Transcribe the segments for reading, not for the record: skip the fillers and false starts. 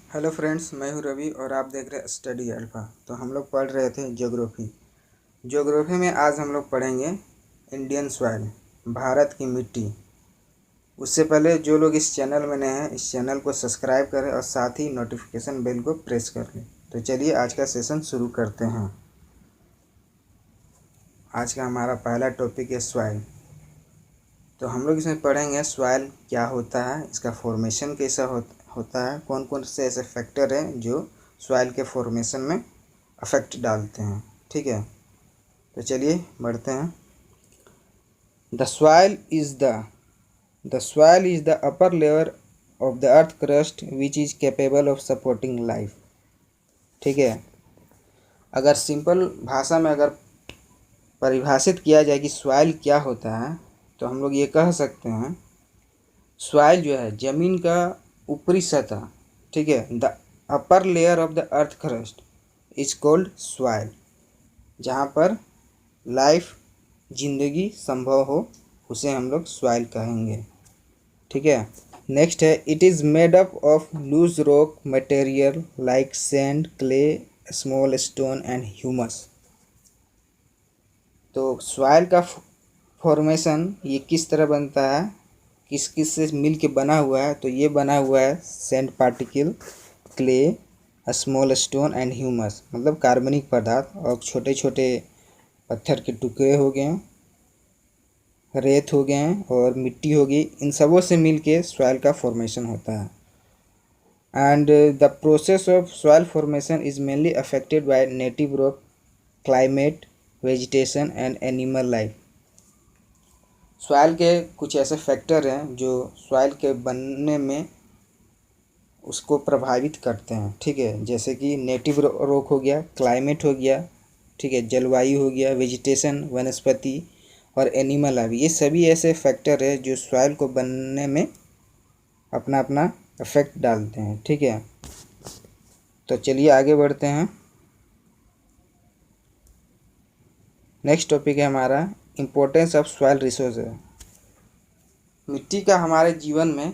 Hello friends, मैं हूं रवि और आप देख रहे हैं स्टडी अल्फा। तो हम लोग पढ़ रहे थे ज्योग्राफी। ज्योग्राफी में आज हम लोग पढ़ेंगे इंडियन सॉइल, भारत की मिट्टी। उससे पहले जो लोग इस चैनल में नए हैं, इस चैनल को सब्सक्राइब करें और साथ ही नोटिफिकेशन बेल को प्रेस कर लें। तो चलिए आज का सेशन शुरू करते हैं। आज का हमारा पहला टॉपिक है सॉइल। तो हम लोग इसमें पढ़ेंगे सॉइल क्या होता है, इसका फॉर्मेशन कैसा होता है, कौन कौन से ऐसे फैक्टर हैं जो सॉइल के फॉर्मेशन में अफेक्ट डालते हैं। ठीक है, तो चलिए बढ़ते हैं। The soil is the upper layer of the earth crust which is capable of supporting life. ठीक है, अगर सिंपल भाषा में अगर परिभाषित किया जाए कि सॉइल क्या होता है, तो हम लोग ये कह सकते हैं सॉइल जो है ज़मीन का ऊपरी सतह। ठीक है, the upper layer of the earth crust is called soil. जहाँ पर लाइफ जिंदगी संभव हो उसे हम लोग सॉइल कहेंगे। ठीक है, नेक्स्ट है it is made up of loose rock material like sand, clay, small stone and humus. तो सॉइल का फॉर्मेशन ये किस तरह बनता है, किस किस से मिल के बना हुआ है, तो ये बना हुआ है sand particle, clay, small stone and humus, मतलब कार्बनिक पदार्थ, और छोटे छोटे पत्थर के टुकड़े हो गए, रेत हो गए और मिट्टी हो गई। इन सबों से मिल के सॉइल का फॉर्मेशन होता है। And the process of soil formation is mainly affected by native rock, climate, vegetation and animal life. Soil के कुछ ऐसे फैक्टर हैं जो सॉइल के बनने में उसको प्रभावित करते हैं। ठीक है, जैसे कि नेटिव रॉक हो गया, क्लाइमेट हो गया, ठीक है, जलवायु हो गया, वेजिटेशन वनस्पति और एनिमल लाइफ। ये सभी ऐसे फैक्टर है जो सॉइल को बनने में अपना अपना इफेक्ट डालते हैं। ठीक है, तो चलिए आगे बढ़ते हैं। नेक्स्ट टॉपिक है हमारा इम्पोर्टेंस ऑफ सॉइल रिसोर्सेज। मिट्टी का हमारे जीवन में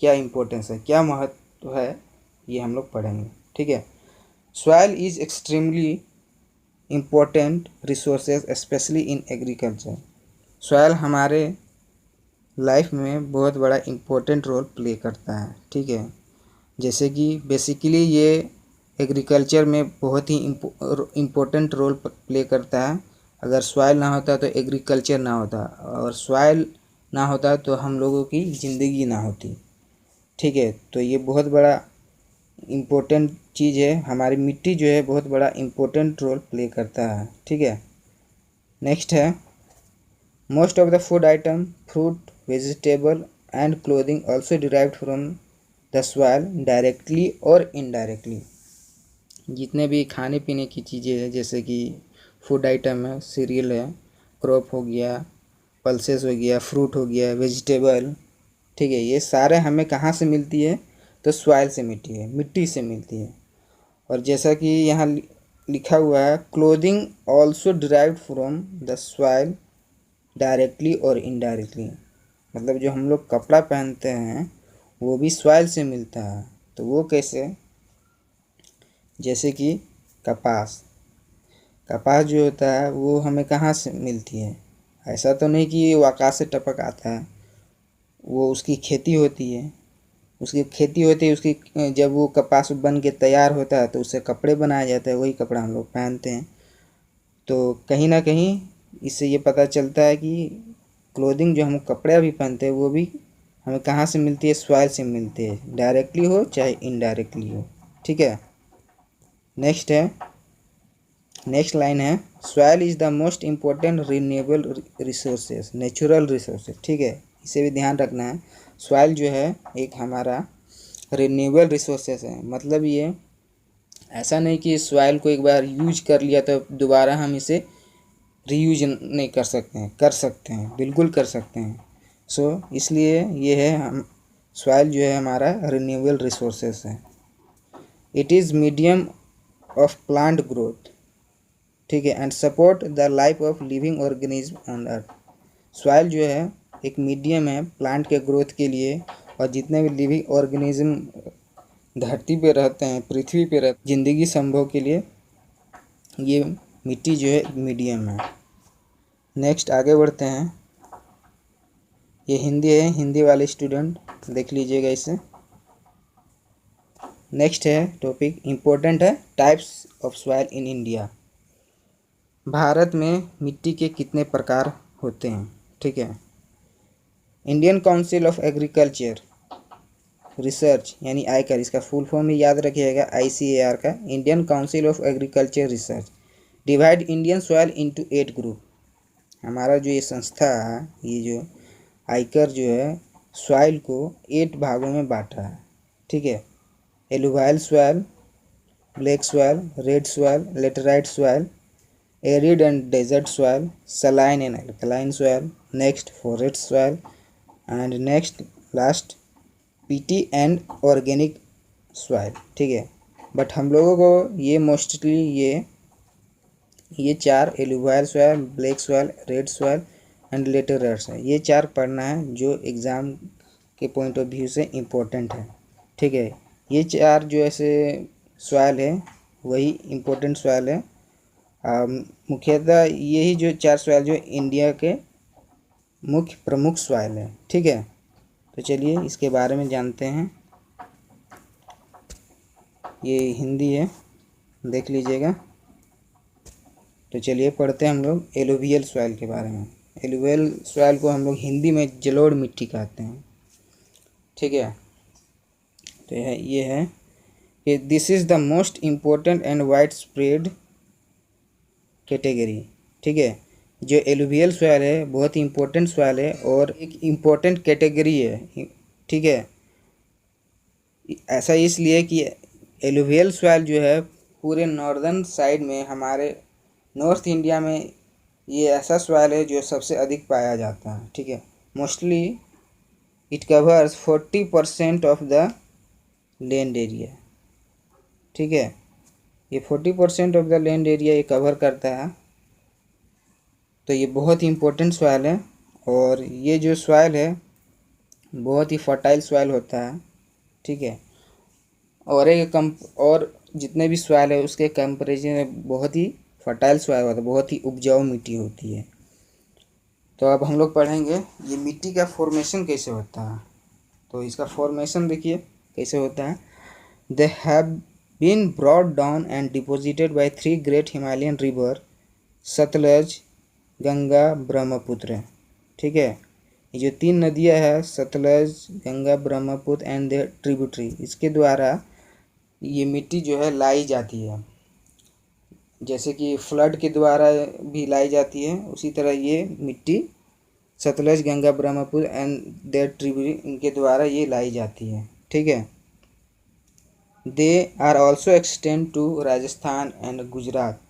क्या इम्पोर्टेंस है, क्या महत्व है, ये हम लोग पढ़ेंगे। ठीक है, soil is extremely important resources specially in agriculture. Soil हमारे लाइफ में बहुत बड़ा इम्पोर्टेंट रोल प्ले करता है। ठीक है, जैसे कि बेसिकली ये एग्रीकल्चर में बहुत ही इम्पोर्टेंट रोल प्ले करता है। अगर सॉइल ना होता तो एग्रीकल्चर ना होता, और सॉइल ना होता तो हम लोगों की ज़िंदगी ना होती। ठीक है, तो ये बहुत बड़ा इम्पोर्टेंट चीज़ है। हमारी मिट्टी जो है बहुत बड़ा इम्पोर्टेंट रोल प्ले करता है। ठीक है, नेक्स्ट है most of the food item, fruit, vegetable and clothing also derived from the soil directly और इनडायरेक्टली। जितने भी खाने पीने की चीज़ें हैं, जैसे कि फूड आइटम है, सीरियल है, क्रॉप हो गया, पल्सेस हो गया, फ्रूट हो गया, वेजिटेबल, ठीक है, ये सारे हमें कहाँ से मिलती है, तो सॉइल से मिलती है, मिट्टी से मिलती है। और जैसा कि यहाँ लिखा हुआ है clothing also derived from the soil directly और इनडायरेक्टली, मतलब जो हम लोग कपड़ा पहनते हैं वो भी सॉइल से मिलता है। तो वो कैसे, जैसे कि कपास जो होता है वो हमें कहाँ से मिलती है, ऐसा तो नहीं कि वो आकाश से टपक आता है, वो उसकी खेती होती है। उसकी जब वो कपास बन के तैयार होता है तो उससे कपड़े बनाया जाता है, वही कपड़ा हम लोग पहनते हैं। तो कहीं ना कहीं इससे ये पता चलता है कि क्लोथिंग जो हम कपड़े अभी पहनते हैं वो भी हमें कहाँ से मिलती है, सॉइल से मिलती है, डायरेक्टली हो चाहे इनडायरेक्टली हो। ठीक है, नेक्स्ट लाइन है soil is the most important renewable resources, natural resources. ठीक है, इसे भी ध्यान रखना है। सॉइल जो है एक हमारा रिन्यूएबल रिसोर्सेज है, मतलब ये ऐसा नहीं कि सॉइल को एक बार यूज कर लिया तो दोबारा हम इसे रीयूज नहीं कर सकते हैं, बिल्कुल कर सकते हैं। इसलिए ये है, हम सॉइल जो है हमारा रिन्यूएबल रिसोर्सेज है। It is medium of plant growth, ठीक है, and support the life of living organism on earth. Soil जो है एक मीडियम है प्लांट के ग्रोथ के लिए, और जितने भी लिविंग ऑर्गेनिज्म धरती पे रहते हैं, पृथ्वी पे रहते जिंदगी संभव के लिए ये मिट्टी जो है मीडियम है। नेक्स्ट आगे बढ़ते हैं। ये हिंदी है, हिंदी वाले स्टूडेंट देख लीजिएगा इसे। नेक्स्ट है टॉपिक इम्पोर्टेंट है, types of soil in India. Bharat में मिट्टी के कितने प्रकार होते हैं, ठीक है। Indian council of agriculture research यानी आईकर, इसका फुल फॉर्म ही याद रखिएगा, ICAR का, Indian council of agriculture research divide Indian soil into 8 group. हमारा जो ये संस्था है, ये जो आईकर जो है सॉइल को 8 भागों में बांटा है, ठीक है। Alluvial soil, black soil, red soil, laterite soil, arid and desert soil, saline and alkaline soil, next forest soil and next last peaty and organic soil, ठीक है। बट हम लोगों को ये मोस्टली ये 4 alluvial soil, black soil, red soil and laterite soil, ये 4 पढ़ना है जो एग्ज़ाम के पॉइंट ऑफ व्यू से इम्पोर्टेंट है, ठीक है। ये 4 जो ऐसे सॉइल है वही इम्पोर्टेंट सॉइल है। मुख्यतः यही जो 4 सॉइल जो इंडिया के मुख्य प्रमुख सॉइल है, ठीक है। तो चलिए इसके बारे में जानते हैं। ये हिंदी है, देख लीजिएगा। तो चलिए पढ़ते हैं हम लोग एलुवियल सॉइल के बारे में। एलुवियल सॉइल को हम लोग हिंदी में जलोढ़ मिट्टी कहते हैं, ठीक है। तो ये है कि this is the most important and wide spread category, ठीक है। जो एलुवियल सॉइल है बहुत ही इम्पोर्टेंट सॉइल है और एक इम्पोर्टेंट कैटेगरी है, ठीक है। ऐसा इसलिए कि एलुवियल सॉइल जो है पूरे नॉर्दर्न साइड में, हमारे नॉर्थ इंडिया में ये ऐसा सॉइल है जो सबसे अधिक पाया जाता है, ठीक है। Mostly it covers 40% of the land area, ठीक है। ये 40% ऑफ द लैंड एरिया ये कवर करता है। तो ये बहुत ही इम्पोर्टेंट सॉइल है और ये जो सॉइल है बहुत ही फर्टाइल सॉइल होता है, ठीक है। और जितने भी सॉइल है उसके कंपैरिजन में बहुत ही फर्टाइल सॉइल होता है, बहुत ही उपजाऊ मिट्टी होती है। तो अब हम लोग पढ़ेंगे ये मिट्टी का फॉर्मेशन कैसे होता है। तो इसका फॉर्मेशन देखिए कैसे होता है। They have been brought down and deposited by 3 great Himalayan river, Sutlej, Ganga, Brahmaputra, ठीक है। ये जो 3 नदियाँ हैं, Sutlej, Ganga, Brahmaputra and their tributary, इसके द्वारा ये मिट्टी जो है लाई जाती है। जैसे कि फ्लड के द्वारा भी लाई जाती है, उसी तरह ये मिट्टी Sutlej, Ganga, Brahmaputra and their tributary, इनके द्वारा ये लाई जाती है, ठीक है। They are also extend to Rajasthan and Gujarat,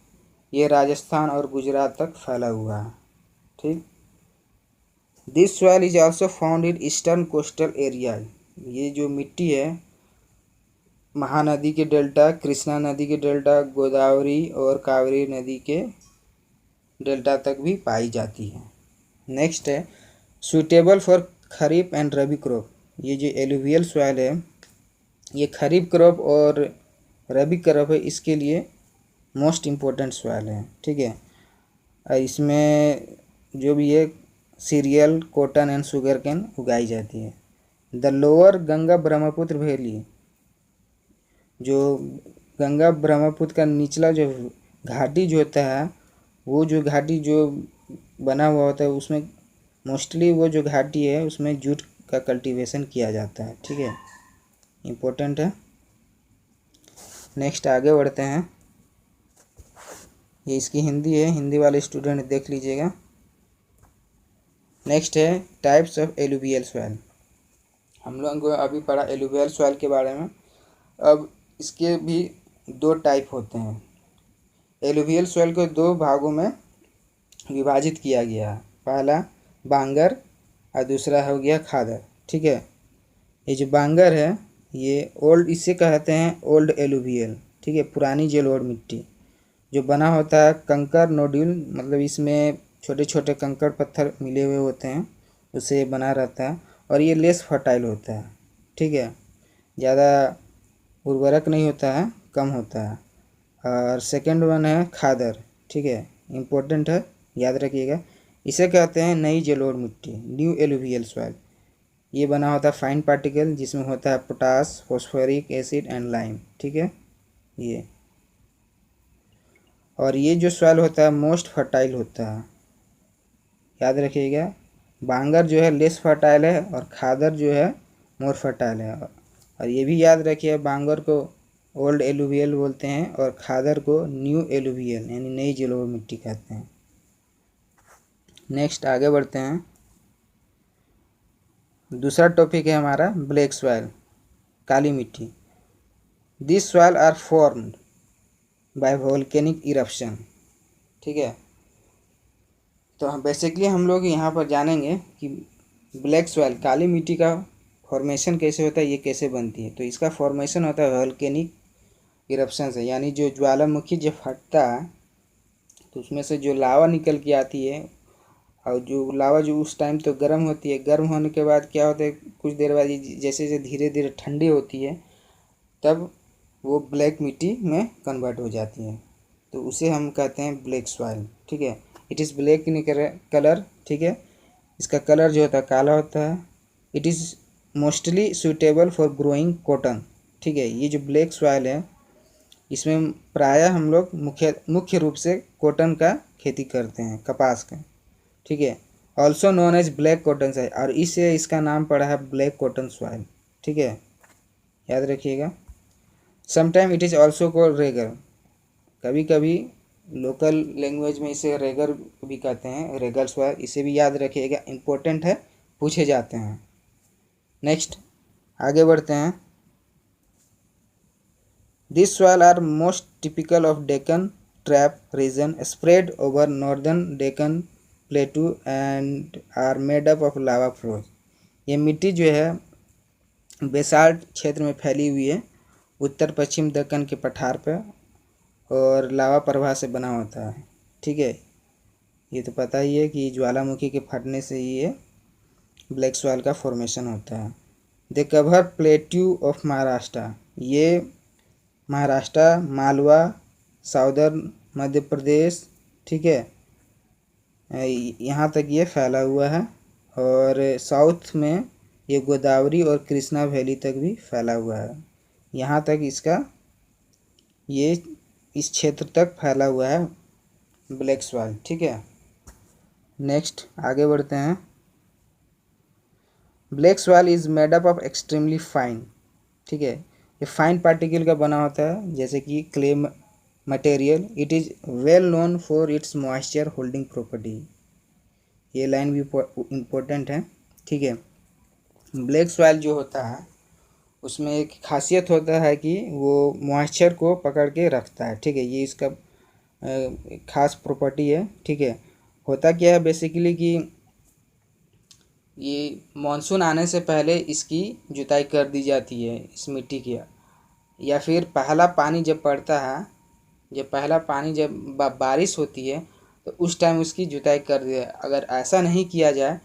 ये राजस्थान और गुजरात तक फैला हुआ है, ठीक। This soil is also found in eastern coastal area, ये जो मिट्टी है महानदी के डेल्टा, कृष्णा नदी के डेल्टा, गोदावरी और कावेरी नदी के डेल्टा तक भी पाई जाती है। नेक्स्ट है suitable for kharif and rabi crop, ये जो एलुवियल सॉइल है ये खरीफ क्रॉप और रबी क्रॉप है, इसके लिए मोस्ट इम्पोर्टेंट सॉइल है, ठीक है। इसमें जो भी है serial, cotton and sugar cane उगाई जाती है। The lower Ganga Brahmaputra valley, जो गंगा ब्रह्मपुत्र का निचला जो घाटी जो होता है, वो जो घाटी जो बना हुआ होता है उसमें मोस्टली वो जो घाटी है उसमें जूट का कल्टीवेशन किया जाता है, ठीक है, इम्पोर्टेंट है। नेक्स्ट आगे बढ़ते हैं। ये इसकी हिंदी है, हिंदी वाले स्टूडेंट देख लीजिएगा। नेक्स्ट है टाइप्स ऑफ एलुवियल सॉइल। हम लोगों को अभी पढ़ा एलुवियल सॉइल के बारे में। अब इसके भी 2 टाइप होते हैं। एलुवियल सॉइल को 2 भागों में विभाजित किया गया है। पहला बांगर और दूसरा हो गया खादर, ठीक है। ये जो बांगर है ये ओल्ड, इसे कहते हैं ओल्ड एलुवियल, ठीक है, पुरानी जलोढ़ मिट्टी जो बना होता है कंकर नोड्यूल, मतलब इसमें छोटे छोटे कंकड़ पत्थर मिले हुए होते हैं, उससे बना रहता है और ये लेस फर्टाइल होता है, ठीक है। ज़्यादा उर्वरक नहीं होता है, कम होता है। और सेकंड वन है खादर, ठीक है, इम्पोर्टेंट है, याद रखिएगा। इसे कहते हैं नई जलोढ़ मिट्टी, न्यू एलुवियल सॉइल। ये बना होता है फाइन पार्टिकल जिसमें होता है potash, phosphoric acid and lime, ठीक है ये। और ये जो सॉइल होता है मोस्ट फर्टाइल होता है, याद रखिएगा। बांगर जो है लेस फर्टाइल है और खादर जो है मोर फर्टाइल है। और ये भी याद रखिए, बांगर को ओल्ड एलुवियल बोलते हैं और खादर को न्यू एलुवियल यानी नई जलोढ़ मिट्टी कहते हैं। नेक्स्ट आगे बढ़ते हैं। दूसरा टॉपिक है हमारा ब्लैक सॉइल, काली मिट्टी। This soil are formed by volcanic eruption, ठीक है। तो बेसिकली हम लोग यहाँ पर जानेंगे कि ब्लैक सॉइल, काली मिट्टी का फॉर्मेशन कैसे होता है, ये कैसे बनती है। तो इसका फॉर्मेशन होता है वोल्केनिक इरप्शन से, यानी जो ज्वालामुखी जब फटता है तो उसमें से जो लावा निकल के आती है, और जो लावा जो उस टाइम तो गर्म होती है, गर्म होने के बाद क्या होता है, कुछ देर बाद जैसे जैसे धीरे धीरे ठंडी होती है तब वो ब्लैक मिट्टी में कन्वर्ट हो जाती है। तो उसे हम कहते हैं ब्लैक सॉइल, ठीक है। It is black in colour, ठीक है। इसका कलर जो होता है काला होता है। It is mostly suitable for growing cotton, ठीक है। ये जो ब्लैक सॉइल है इसमें प्रायः हम लोग मुख्य रूप से कॉटन का खेती करते हैं, कपास का, ठीक है। Also known as black cotton soil, और इससे इसका नाम पड़ा है ब्लैक कॉटन सॉइल, ठीक है, याद रखिएगा। Sometime it is also called Regar, कभी कभी लोकल लैंग्वेज में इसे रेगर भी कहते हैं, रेगर सॉइल, इसे भी याद रखिएगा, इम्पोर्टेंट है, पूछे जाते हैं। नेक्स्ट आगे बढ़ते हैं। This soil are most typical of Deccan trap region spread over northern Deccan plateau and are made up of lava flows. ये मिट्टी जो है बेसाल्ट क्षेत्र में फैली हुई है, उत्तर पश्चिम दक्कन के पठार पर, और लावा प्रवाह से बना होता है, ठीक है। ये तो पता ही है कि ज्वालामुखी के फटने से ही ये ब्लैक सॉइल का फॉर्मेशन होता है। दे कवर प्लेट्यू ऑफ महाराष्ट्र, ये महाराष्ट्र, मालवा, साउदर्न मध्य प्रदेश, ठीक है, यहाँ तक ये फैला हुआ है। और साउथ में ये गोदावरी और कृष्णा वैली तक भी फैला हुआ है, यहाँ तक इसका ये इस क्षेत्र तक फैला हुआ है ब्लैक सॉइल, ठीक है। नेक्स्ट आगे बढ़ते हैं। Black soil is made up of extremely fine, ठीक है, ये फाइन पार्टिकल का बना होता है जैसे कि clay material. It is well known for its moisture holding property, ये लाइन भी इम्पोर्टेंट है, ठीक है। ब्लैक सॉइल जो होता है उसमें एक खासियत होता है कि वो मॉइस्चर को पकड़ के रखता है, ठीक है, ये इसका खास प्रॉपर्टी है, ठीक है। होता क्या है बेसिकली कि ये मानसून आने से पहले इसकी जुताई कर दी जाती है इस मिट्टी की, या फिर पहला पानी जब पड़ता है, जब बारिश होती है तो उस टाइम उसकी जुताई कर दिया। अगर ऐसा नहीं किया जाए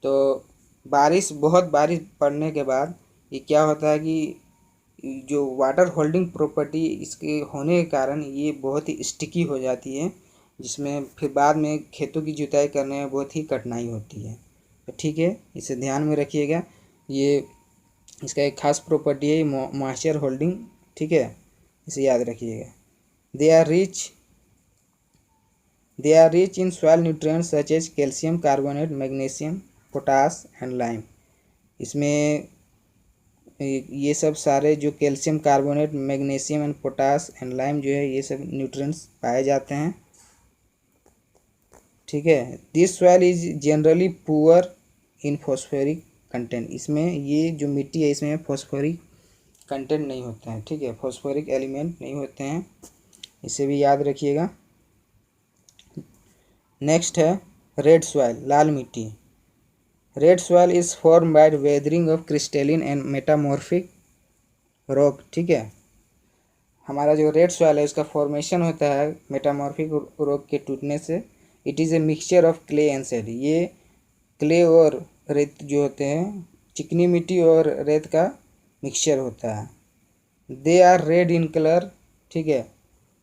तो बहुत बारिश पड़ने के बाद ये क्या होता है कि जो वाटर होल्डिंग प्रॉपर्टी इसके होने के कारण ये बहुत ही स्टिकी हो जाती है, जिसमें फिर बाद में खेतों की जुताई करने में बहुत ही कठिनाई होती है। तो ठीक है, इसे ध्यान में रखिएगा, ये इसका एक खास प्रॉपर्टी है मॉइस्चर होल्डिंग, ठीक है, इसे याद रखिएगा। They are rich in soil nutrients such as calcium carbonate, magnesium, potash and lime. इसमें ये सब सारे जो calcium carbonate, magnesium and potash and lime जो है ये सब न्यूट्रिएंट्स पाए जाते हैं, ठीक है। This soil is generally poor in phosphoric content, इसमें ये जो मिट्टी है इसमें फॉस्फोरिक कंटेंट नहीं होता है, ठीक है, फॉस्फोरिक एलिमेंट नहीं होते हैं, इसे भी याद रखिएगा। नेक्स्ट है रेड सॉइल, लाल मिट्टी। Red soil is form by weathering of crystalline and metamorphic rock, ठीक है। हमारा जो रेड सॉइल है उसका फॉर्मेशन होता है मेटामॉर्फिक रॉक के टूटने से। It is a mixture of clay and sand, ये क्ले और रेत जो होते हैं, चिकनी मिट्टी और रेत का मिक्सचर होता है, they are red in colour, ठीक है,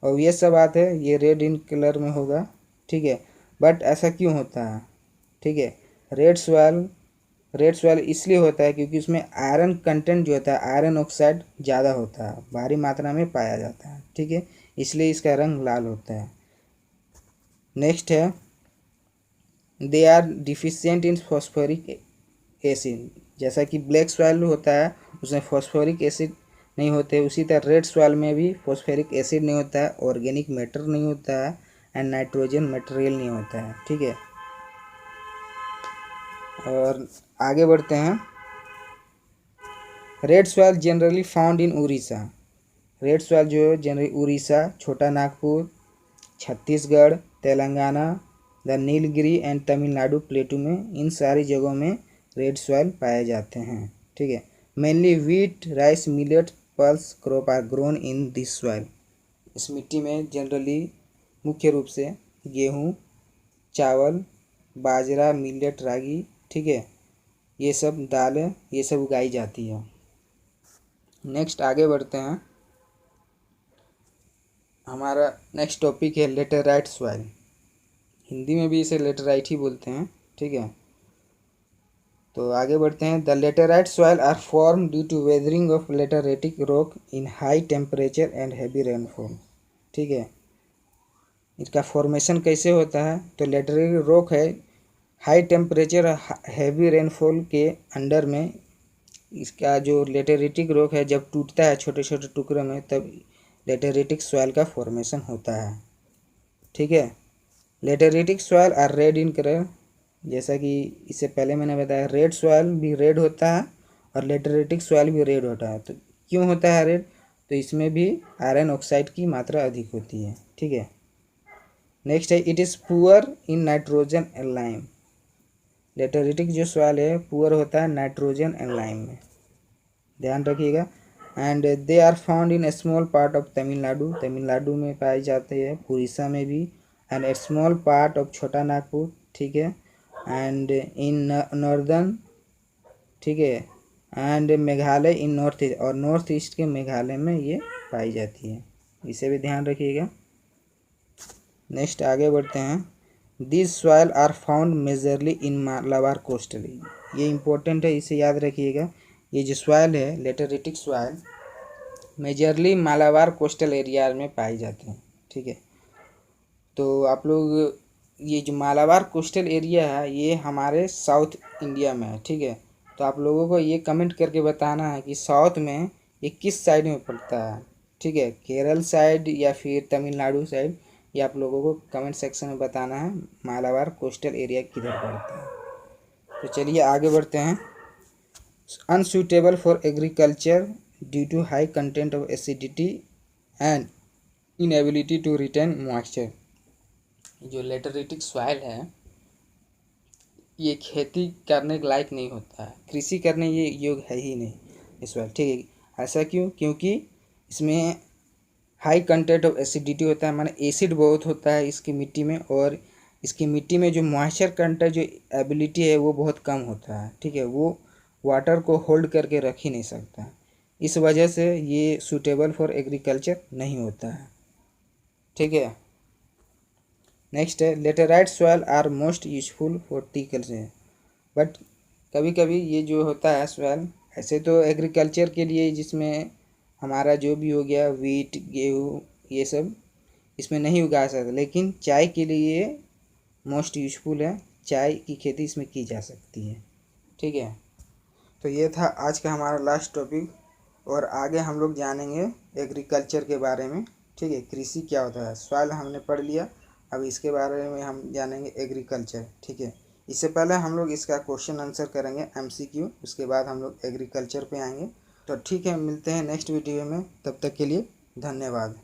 और ये सब बात है, ये रेड इन कलर में होगा, ठीक है। बट ऐसा क्यों होता है, ठीक है। रेड सॉइल इसलिए होता है क्योंकि उसमें आयरन कंटेंट जो होता है, आयरन ऑक्साइड ज़्यादा होता है, भारी मात्रा में पाया जाता है, ठीक है, इसलिए इसका रंग लाल होता है। नेक्स्ट है they are deficient in phosphoric acid. जैसा कि ब्लैक सॉइल होता है उसमें फॉस्फोरिक एसिड नहीं होते, उसी तरह रेड सॉइल में भी फॉस्फोरिक एसिड नहीं होता है, ऑर्गेनिक मैटर नहीं होता है, एंड नाइट्रोजन मटेरियल नहीं होता है, ठीक है। और आगे बढ़ते हैं। Red soil generally found in Orissa. Red soil जो है जनरली उड़ीसा, छोटा नागपुर, छत्तीसगढ़, तेलंगाना, द नीलगिरी एंड तमिलनाडु प्लेटू में, इन सारी जगहों में रेड सॉइल पाए जाते हैं, ठीक है। Mainly wheat, rice, millet, pulse crop are grown in this soil. इस मिट्टी में जनरली मुख्य रूप से गेहूँ, चावल, बाजरा, मिलेट, रागी, ठीक है, ये सब दालें ये सब उगाई जाती है। नेक्स्ट आगे बढ़ते हैं। हमारा नेक्स्ट टॉपिक है लेटेराइट सॉइल। हिंदी में भी इसे लेटेराइट ही बोलते हैं, ठीक है। तो आगे बढ़ते हैं। The laterite soil are form due to weathering of lateritic rock in high temperature and heavy rainfall, ठीक है। इसका फॉर्मेशन कैसे होता है, तो लेटेरेटिक रॉक है, हाई टेम्परेचर हैवी रेनफॉल के अंडर में इसका जो लेटेरिटिक रॉक है जब टूटता है छोटे छोटे टुकड़ों में, तब लेटेरिटिक सॉइल का फॉर्मेशन होता है, ठीक है। Lateritic soil are red in colour. जैसा कि इससे पहले मैंने बताया, रेड सॉइल भी रेड होता है और लेटेरिटिक सॉइल भी रेड होता है। तो क्यों होता है रेड, तो इसमें भी आयरन ऑक्साइड की मात्रा अधिक होती है, ठीक है। नेक्स्ट है it is poor in nitrogen and lime. Lateritic जो सॉइल है पुअर होता है नाइट्रोजन एंड लाइम में, ध्यान रखिएगा। And they are found in a small part of Tamil Nadu. Tamil Nadu में पाए जाते हैं, उड़ीसा में भी, and a small part of Chota Nagpur, ठीक है, एंड इन नॉर्दर्न, ठीक है, and Meghalaya in north east, और नॉर्थ ईस्ट के मेघालय में ये पाई जाती है, इसे भी ध्यान रखिएगा। नेक्स्ट आगे बढ़ते हैं। This soil are found majorly in Malabar coastal. ये इम्पोर्टेंट है, इसे याद रखिएगा। ये जो सॉइल है lateritic soil majorly Malabar coastal area में पाई जाते हैं, ठीक है। तो आप लोग ये जो मालाबार कोस्टल एरिया है ये हमारे साउथ इंडिया में है, ठीक है। तो आप लोगों को ये कमेंट करके बताना है कि साउथ में ये किस साइड में पड़ता है, ठीक है, केरल साइड या फिर तमिलनाडु साइड, ये आप लोगों को कमेंट सेक्शन में बताना है मालाबार कोस्टल एरिया किधर पड़ता है। तो चलिए आगे बढ़ते हैं। Unsuitable for agriculture due to high content of acidity and inability to retain moisture. जो लेटेरिटिक सॉइल है ये खेती करने के लायक नहीं होता है, कृषि करने ये योग्य है ही नहीं ये सॉइल, ठीक है। ऐसा क्यों, क्योंकि इसमें हाई कंटेंट ऑफ एसिडिटी होता है, माने एसिड बहुत होता है इसकी मिट्टी में, और इसकी मिट्टी में जो मॉइस्चर कंटेंट जो एबिलिटी है वो बहुत कम होता है, ठीक है, वो वाटर को होल्ड करके रख ही नहीं सकता। इस वजह से ये सूटेबल फॉर एग्रीकल्चर नहीं होता है, ठीक है। नेक्स्ट है laterite soil are most useful for tea culture. But कभी कभी ये जो होता है सॉइल ऐसे तो एग्रीकल्चर के लिए, जिसमें हमारा जो भी हो गया वीट, गेहूँ, ये सब इसमें नहीं उगा सकते, लेकिन चाय के लिए मोस्ट यूजफुल है, चाय की खेती इसमें की जा सकती है, ठीक है। तो ये था आज का हमारा लास्ट टॉपिक, और आगे हम लोग जानेंगे एग्रीकल्चर के बारे में, ठीक है, कृषि क्या होता है। सॉइल हमने पढ़ लिया, अब इसके बारे में हम जानेंगे एग्रीकल्चर, ठीक है। इससे पहले हम लोग इसका क्वेश्चन आंसर करेंगे MCQ, उसके बाद हम लोग एग्रीकल्चर पे आएंगे। तो ठीक है, मिलते हैं नेक्स्ट वीडियो में, तब तक के लिए धन्यवाद।